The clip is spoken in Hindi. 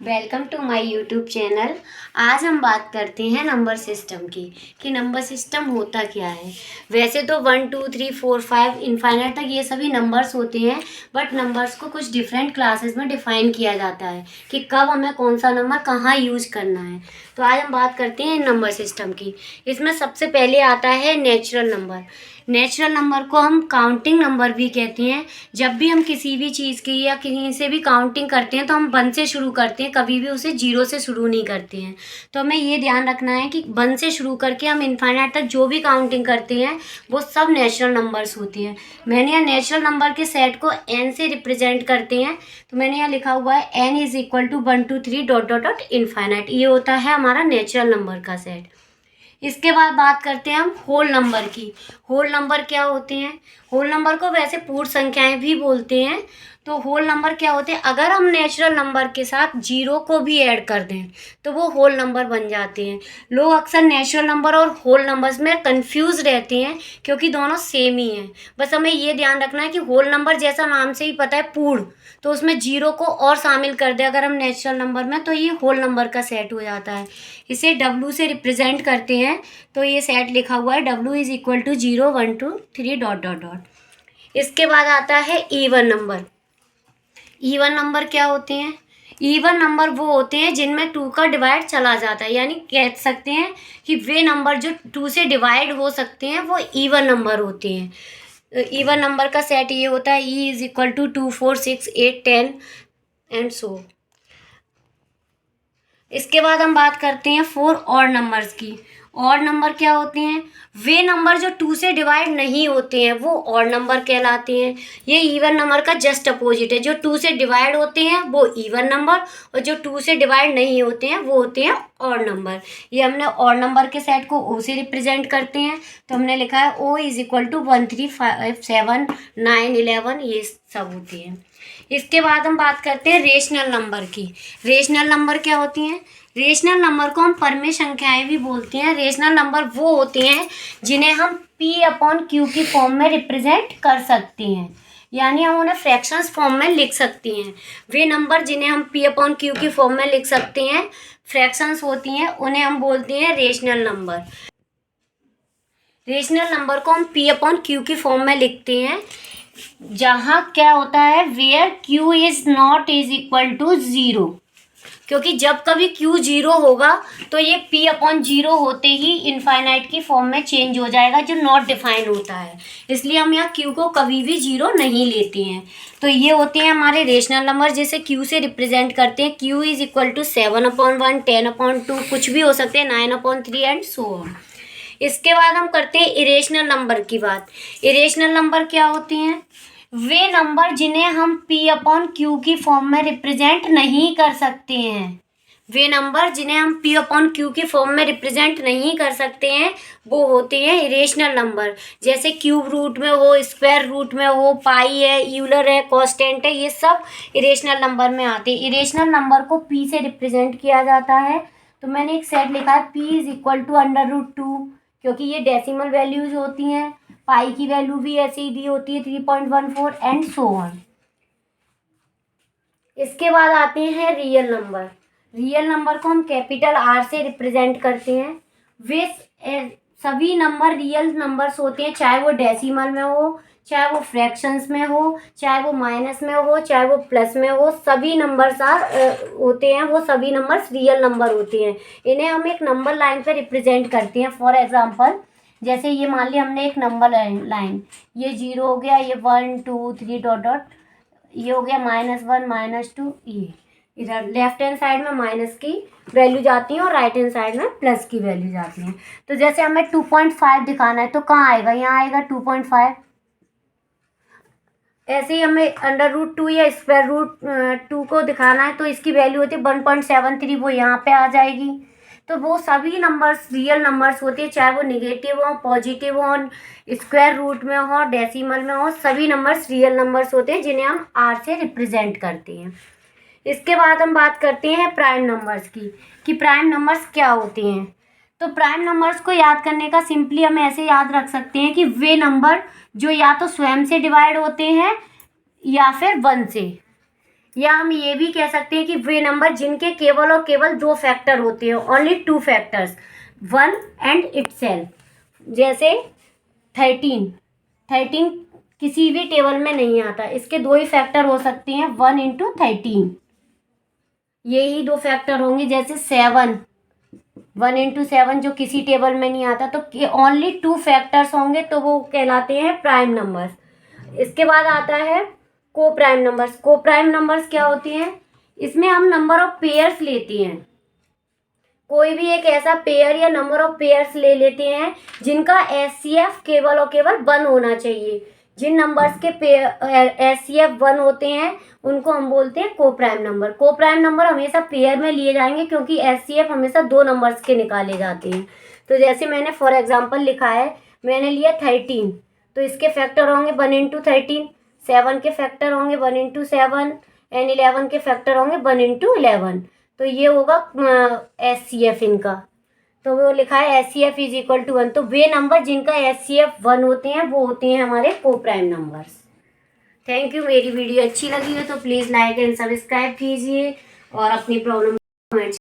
Welcome to my YouTube channel. आज हम बात करते हैं नंबर सिस्टम की कि नंबर सिस्टम होता क्या है। वैसे तो 1 2 3 4 5 इनफाइनाइट तक ये सभी नंबर्स होते हैं, बट नंबर्स को कुछ डिफरेंट क्लासेस में डिफाइन किया जाता है कि कब हमें कौन सा नंबर कहाँ यूज़ करना है। तो आज हम बात करते हैं नंबर सिस्टम की। इसमें सबसे पहले आता है नेचुरल नंबर। नेचुरल नंबर को हम काउंटिंग नंबर भी कहते हैं। जब भी हम किसी भी चीज़ की या किसी से भी काउंटिंग करते हैं तो हम 1 से शुरू करते हैं, कभी भी उसे 0 से शुरू नहीं करते हैं। तो हमें ये ध्यान रखना है कि 1 से शुरू करके हम इनफाइनाइट तक जो भी काउंटिंग करते हैं वो सब नेचुरल नंबर्स होती हैं। मैंने यहाँ नेचुरल नंबर के सेट को n से रिप्रेजेंट करते हैं। तो मैंने यहाँ लिखा हुआ है n is equal to 1 2 3 dot dot dot infinite. ये होता है हमारा नेचुरल नंबर का सेट। इसके बाद बात करते हैं हम होल नंबर की। होल नंबर क्या होते हैं? होल नंबर को वैसे पूर्ण संख्याएं भी बोलते हैं। तो होल नंबर क्या होते हैं? अगर हम नेचुरल नंबर के साथ 0 को भी ऐड कर दें तो वो होल नंबर बन जाते हैं। लोग अक्सर नेचुरल नंबर और होल नंबर्स में कंफ्यूज रहते हैं क्योंकि दोनों सेम ही हैं। बस हमें ये ध्यान रखना है कि होल नंबर जैसा नाम से ही पता है पूर्ण, तो उसमें 0 को और शामिल कर दे अगर हम नेचुरल नंबर में तो ये होल नंबर का सेट हो जाता है। इसे W से रिप्रेजेंट करते हैं। तो ये सेट लिखा हुआ है W is equal to 0 1 2 3 dot dot dot. इसके बाद आता है इवन नंबर। इवन नंबर क्या होते हैं? इवन नंबर वो होते हैं जिनमें 2 का डिवाइड चला जाता है, यानी कह सकते हैं कि वे नंबर जो 2 से डिवाइड हो सकते हैं वो इवन नंबर होते हैं। इवन नंबर का सेट ये होता है E is equal to 2 4 6 8 10 and so. इसके बाद हम बात करते हैं 4 और नंबर्स की। और नंबर क्या होते हैं? वे नंबर जो 2 से डिवाइड नहीं होते हैं वो और नंबर कहलाते हैं। ये इवन नंबर का जस्ट अपोजिट है। जो 2 से डिवाइड होते हैं वो इवन नंबर, और जो 2 से डिवाइड नहीं होते हैं वो होते हैं और नंबर। ये हमने और नंबर के सेट को O से रिप्रेजेंट करते हैं। तो हमने लिखा है O इज इक्वल टू 1 3 5 7 9 11, ये सब होती हैं। इसके बाद हम बात करते हैं रेशनल नंबर की। रेशनल नंबर क्या होती हैं? रेशनल नंबर को हम परमेय संख्याएं भी बोलते हैं। रेशनल नंबर वो होते हैं जिन्हें हम P/Q की फॉर्म में रिप्रेजेंट कर सकते हैं, यानी हम उन्हें फ्रैक्शंस फॉर्म में लिख सकते हैं। वे नंबर जिन्हें हम P/Q की फॉर्म में लिख सकते हैं, फ्रैक्शंस होती हैं, उन्हें हम बोलते हैं रेशनल नंबर। रेशनल नंबर को हम P/Q की फॉर्म में लिखते हैं जहाँ क्या होता है, where Q is not is equal to 0, क्योंकि जब कभी Q 0 होगा तो ये P/0 होते ही इनफाइनाइट की फॉर्म में चेंज हो जाएगा जो नॉट डिफाइन होता है। इसलिए हम यहाँ Q को कभी भी 0 नहीं लेते हैं। तो ये होते हैं हमारे रेशनल नंबर जिसे Q से रिप्रेजेंट करते हैं। Q इज इक्वल टू 7/1 10/2, कुछ भी हो सकते हैं, 9/3 एंड सो ऑन। इसके बाद हम करते हैं इरेशनल नंबर की बात। इरेशनल नंबर क्या होते हैं? वे नंबर जिन्हें हम P/Q की फॉर्म में रिप्रेजेंट नहीं कर सकते हैं। वे नंबर जिन्हें हम P/Q की फॉर्म में रिप्रेजेंट नहीं कर सकते हैं वो होते हैं इरेशनल नंबर। जैसे क्यूब रूट में हो, स्क्वायर रूट में हो, पाई है, यूलर है, कांस्टेंट है, ये सब इरेशनल नंबर में आते हैं। इरेशनल नंबर को P से रिप्रेजेंट किया जाता है। तो मैंने एक सेट लिखा है P इज इक्वल टू √2, क्योंकि ये डेसिमल वैल्यूज होती हैं। पाई की वैल्यू भी ऐसे ही दी होती है 3.14 एंड सो ऑन। इसके बाद आते हैं रियल नंबर। रियल नंबर को हम कैपिटल R से रिप्रेजेंट करते हैं। वे सभी नंबर रियल नंबर्स होते हैं, चाहे वो डेसिमल में हो, चाहे वो फ्रैक्शंस में हो, चाहे वो माइनस में हो, चाहे वो प्लस में हो, सभी नंबर्स होते हैं, वो सभी नंबर्स रियल नंबर होते हैं। इन्हें हम एक नंबर लाइन पे रिप्रेजेंट करते हैं। फॉर एग्जांपल, जैसे ये मान लिया हमने एक नंबर लाइन, ये 0 हो गया, ये 1 2 3 डॉट डॉट, ये हो गया -1 -2, ये इधर लेफ्ट हैंड साइड में माइनस की वैल्यू जाती है और राइट हैंड साइड में प्लस की वैल्यू जाती है। तो जैसे हमें 2.5 दिखाना है तो कहाँ आएगा? यहाँ आएगा 2.5। ऐसे ही हमें √2 या √2 को दिखाना है तो इसकी वैल्यू होती है 1.73, वो यहाँ पे आ जाएगी। तो वो सभी नंबर्स रियल नंबर्स होते हैं, चाहे वो निगेटिव हो, पॉजिटिव हो, स्क्वायर रूट में हो, डेसिमल में हो, सभी नंबर्स रियल नंबर्स होते हैं जिन्हें हम R से रिप्रेजेंट करते हैं। इसके बाद हम बात करते हैं प्राइम नंबर्स की कि प्राइम नंबर्स क्या होते हैं। तो प्राइम नंबर्स को याद करने का सिंपली हम ऐसे याद रख सकते हैं कि वे नंबर जो या तो स्वयं से डिवाइड होते हैं या फिर 1 से, या हम ये भी कह सकते हैं कि वे नंबर जिनके केवल और केवल 2 फैक्टर होते हैं, ओनली 2 फैक्टर्स, 1 एंड इटसेल्फ। जैसे 13 किसी भी टेबल में नहीं आता, इसके 2 ही फैक्टर हो सकते हैं, 1 इंटू 13, ये ही 2 फैक्टर होंगे। जैसे 7, 1 इंटू 7 जो किसी टेबल में नहीं आता, तो ओनली 2 फैक्टर्स होंगे, तो वो कहलाते हैं प्राइम नंबर्स। इसके बाद आता है को प्राइम नंबर्स। को प्राइम नंबर्स क्या होती हैं? इसमें हम नंबर ऑफ पेयर्स लेते हैं, कोई भी एक ऐसा पेयर या नंबर ऑफ पेयर्स ले लेते हैं जिनका एचसीएफ केवल और केवल 1 होना चाहिए। जिन नंबर्स के एचसीएफ 1 होते हैं उनको हम बोलते हैं को प्राइम नंबर। को प्राइम नंबर हमेशा पेयर में लिए जाएंगे क्योंकि एचसीएफ हमेशा 2 नंबर्स के निकाले जाते हैं। तो जैसे मैंने फॉर एग्जांपल लिखा है, मैंने लिया 13, तो इसके फैक्टर होंगे 1 इंटू 13, 7 के फैक्टर होंगे 1 इंटू 7 एंड 11 के फैक्टर होंगे 1 इंटू 11। तो ये होगा एचसीएफ इनका। तो वो लिखा है एचसीएफ इज इक्वल टू 1। तो वे नंबर जिनका एचसीएफ 1 होते हैं वो होते हैं हमारे को प्राइम नंबर्स। Thank you. मेरी वीडियो अच्छी लगी हो तो प्लीज़ लाइक एंड सब्सक्राइब कीजिए और अपनी प्रॉब्लम कमेंट